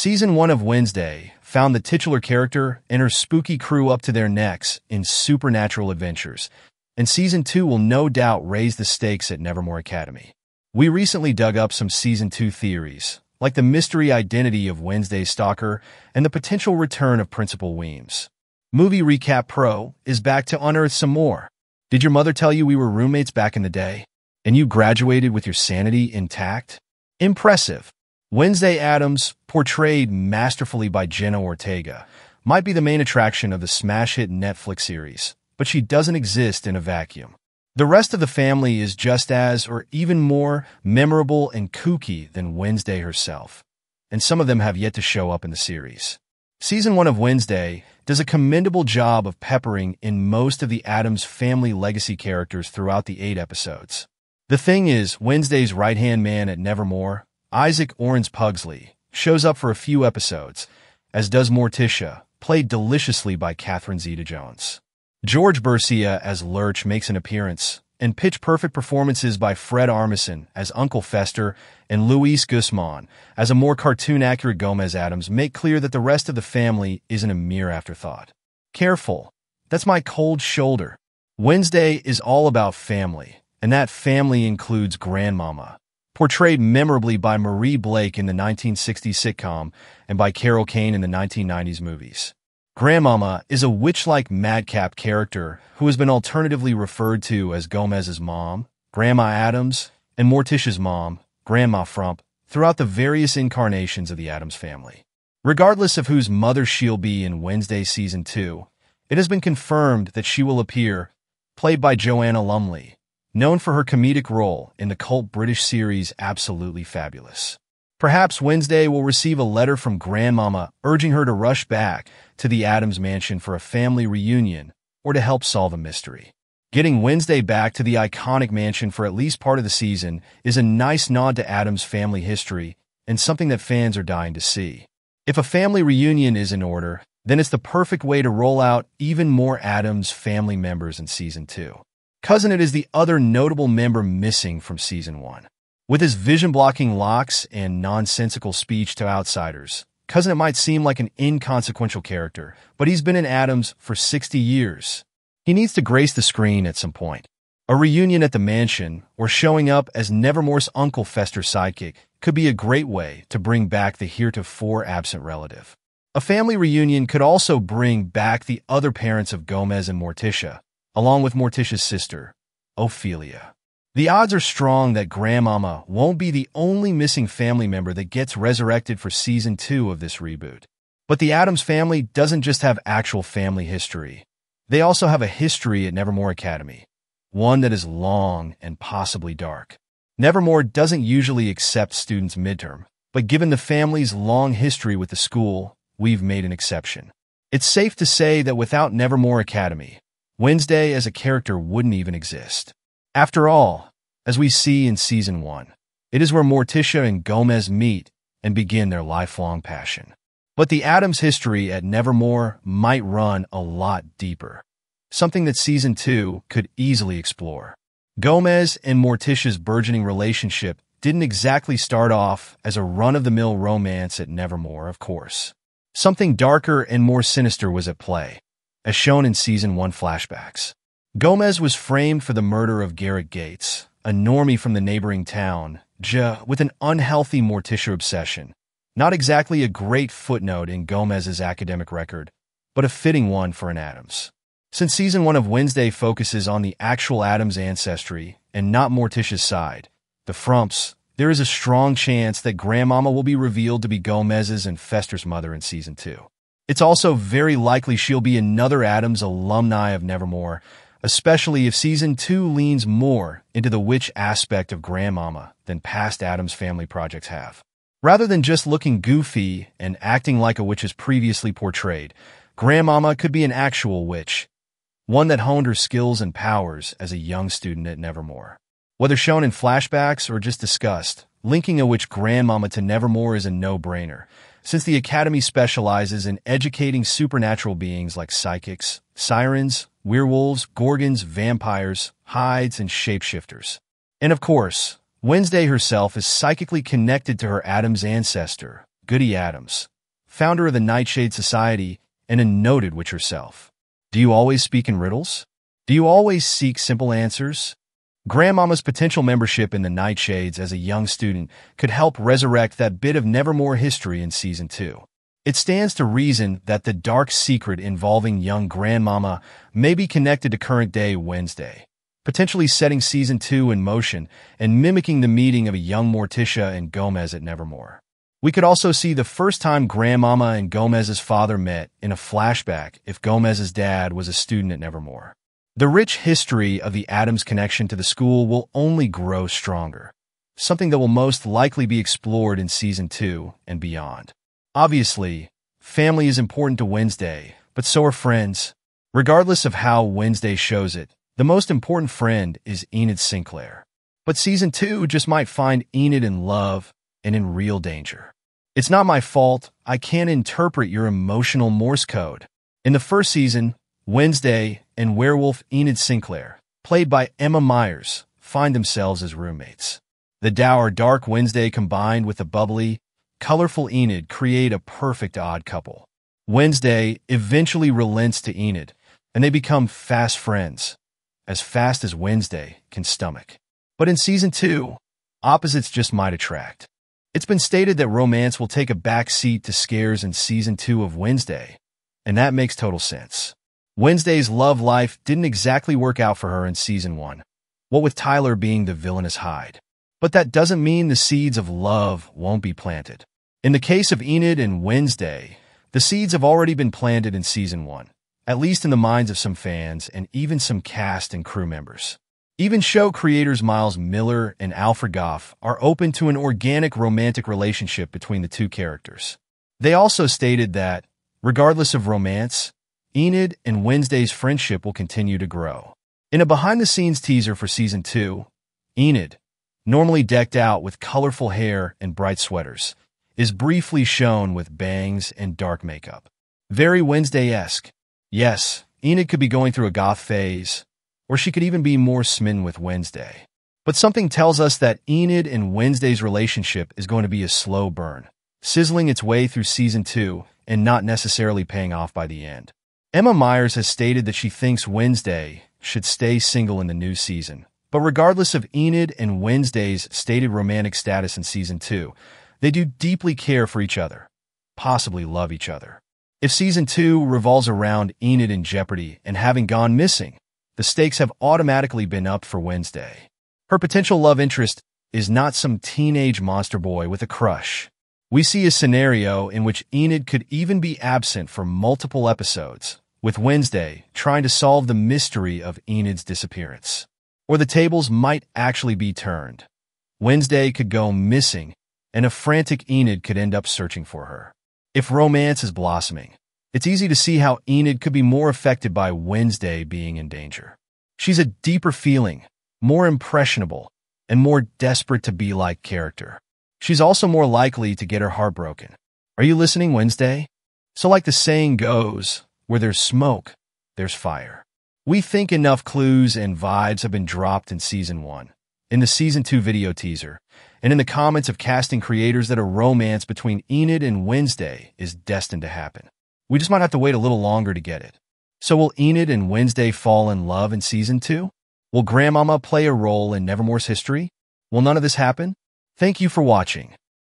Season 1 of Wednesday found the titular character and her spooky crew up to their necks in supernatural adventures, and Season 2 will no doubt raise the stakes at Nevermore Academy. We recently dug up some Season 2 theories, like the mystery identity of Wednesday's stalker and the potential return of Principal Weems. Movie Recap Pro is back to unearth some more. Did your mother tell you we were roommates back in the day, and you graduated with your sanity intact? Impressive. Wednesday Addams, portrayed masterfully by Jenna Ortega, might be the main attraction of the smash hit Netflix series, but she doesn't exist in a vacuum. The rest of the family is just as, or even more, memorable and kooky than Wednesday herself, and some of them have yet to show up in the series. Season 1 of Wednesday does a commendable job of peppering in most of the Addams Family legacy characters throughout the 8 episodes. The thing is, Wednesday's right-hand man at Nevermore, Isaac Orange Pugsley, shows up for a few episodes, as does Morticia, played deliciously by Catherine Zeta-Jones. George Bercia as Lurch makes an appearance, and pitch-perfect performances by Fred Armisen as Uncle Fester and Luis Guzman as a more cartoon-accurate Gomez Addams make clear that the rest of the family isn't a mere afterthought. Careful, that's my cold shoulder. Wednesday is all about family, and that family includes Grandmama, portrayed memorably by Marie Blake in the 1960s sitcom and by Carol Kane in the 1990s movies. Grandmama is a witch-like madcap character who has been alternatively referred to as Gomez's mom, Grandma Addams, and Morticia's mom, Grandma Frump, throughout the various incarnations of the Addams family. Regardless of whose mother she'll be in Wednesday Season 2, it has been confirmed that she will appear, played by Joanna Lumley, known for her comedic role in the cult British series Absolutely Fabulous. Perhaps Wednesday will receive a letter from Grandmama urging her to rush back to the Addams mansion for a family reunion or to help solve a mystery. Getting Wednesday back to the iconic mansion for at least part of the season is a nice nod to Addams family history and something that fans are dying to see. If a family reunion is in order, then it's the perfect way to roll out even more Addams family members in Season 2. Cousin Itt is the other notable member missing from Season 1. With his vision-blocking locks and nonsensical speech to outsiders, Cousin Itt might seem like an inconsequential character, but he's been in Addams for 60 years. He needs to grace the screen at some point. A reunion at the mansion, or showing up as Nevermore's Uncle Fester's sidekick, could be a great way to bring back the heretofore absent relative. A family reunion could also bring back the other parents of Gomez and Morticia, along with Morticia's sister, Ophelia. The odds are strong that Grandmama won't be the only missing family member that gets resurrected for Season 2 of this reboot. But the Addams family doesn't just have actual family history. They also have a history at Nevermore Academy, one that is long and possibly dark. Nevermore doesn't usually accept students midterm, but given the family's long history with the school, we've made an exception. It's safe to say that without Nevermore Academy, Wednesday as a character wouldn't even exist. After all, as we see in Season 1, it is where Morticia and Gomez meet and begin their lifelong passion. But the Addams history at Nevermore might run a lot deeper, something that Season 2 could easily explore. Gomez and Morticia's burgeoning relationship didn't exactly start off as a run-of-the-mill romance at Nevermore, of course. Something darker and more sinister was at play, as shown in Season 1 flashbacks. Gomez was framed for the murder of Garrett Gates, a normie from the neighboring town, with an unhealthy Morticia obsession. Not exactly a great footnote in Gomez's academic record, but a fitting one for an Addams. Since Season 1 of Wednesday focuses on the actual Addams ancestry and not Morticia's side, the Frumps, there is a strong chance that Grandmama will be revealed to be Gomez's and Fester's mother in Season 2. It's also very likely she'll be another Addams alumni of Nevermore, especially if Season 2 leans more into the witch aspect of Grandmama than past Addams Family projects have. Rather than just looking goofy and acting like a witch as previously portrayed, Grandmama could be an actual witch, one that honed her skills and powers as a young student at Nevermore. Whether shown in flashbacks or just discussed, linking a witch Grandmama to Nevermore is a no-brainer, since the Academy specializes in educating supernatural beings like psychics, sirens, werewolves, gorgons, vampires, hides, and shapeshifters. And of course, Wednesday herself is psychically connected to her Addams ancestor, Goody Addams, founder of the Nightshade Society and a noted witch herself. Do you always speak in riddles? Do you always seek simple answers? Grandmama's potential membership in the Nightshades as a young student could help resurrect that bit of Nevermore history in Season 2. It stands to reason that the dark secret involving young Grandmama may be connected to current-day Wednesday, potentially setting Season 2 in motion and mimicking the meeting of a young Morticia and Gomez at Nevermore. We could also see the first time Grandmama and Gomez's father met in a flashback if Gomez's dad was a student at Nevermore. The rich history of the Addams connection to the school will only grow stronger, something that will most likely be explored in Season 2 and beyond. Obviously, family is important to Wednesday, but so are friends. Regardless of how Wednesday shows it, the most important friend is Enid Sinclair. But Season 2 just might find Enid in love and in real danger. It's not my fault. I can't interpret your emotional Morse code. In the first season, Wednesday and werewolf Enid Sinclair, played by Emma Myers, find themselves as roommates. The dour dark Wednesday combined with the bubbly, colorful Enid create a perfect odd couple. Wednesday eventually relents to Enid, and they become fast friends, as fast as Wednesday can stomach. But in Season 2, opposites just might attract. It's been stated that romance will take a back seat to scares in Season 2 of Wednesday, and that makes total sense. Wednesday's love life didn't exactly work out for her in Season 1, what with Tyler being the villainous Hyde. But that doesn't mean the seeds of love won't be planted. In the case of Enid and Wednesday, the seeds have already been planted in Season 1, at least in the minds of some fans and even some cast and crew members. Even show creators Miles Miller and Alfred Goff are open to an organic romantic relationship between the two characters. They also stated that, regardless of romance, Enid and Wednesday's friendship will continue to grow. In a behind-the-scenes teaser for Season 2, Enid, normally decked out with colorful hair and bright sweaters, is briefly shown with bangs and dark makeup. Very Wednesday-esque. Yes, Enid could be going through a goth phase, or she could even be more smitten with Wednesday. But something tells us that Enid and Wednesday's relationship is going to be a slow burn, sizzling its way through Season 2 and not necessarily paying off by the end. Emma Myers has stated that she thinks Wednesday should stay single in the new season. But regardless of Enid and Wednesday's stated romantic status in Season 2, they do deeply care for each other, possibly love each other. If Season 2 revolves around Enid in jeopardy and having gone missing, the stakes have automatically been upped for Wednesday. Her potential love interest is not some teenage monster boy with a crush. We see a scenario in which Enid could even be absent for multiple episodes, with Wednesday trying to solve the mystery of Enid's disappearance. Or the tables might actually be turned. Wednesday could go missing, and a frantic Enid could end up searching for her. If romance is blossoming, it's easy to see how Enid could be more affected by Wednesday being in danger. She's a deeper feeling, more impressionable, and more desperate to be like character. She's also more likely to get her heart broken. Are you listening, Wednesday? So like the saying goes, where there's smoke, there's fire. We think enough clues and vibes have been dropped in Season 1, in the Season 2 video teaser, and in the comments of casting creators that a romance between Enid and Wednesday is destined to happen. We just might have to wait a little longer to get it. So will Enid and Wednesday fall in love in Season 2? Will Grandmama play a role in Nevermore's history? Will none of this happen? Thank you for watching.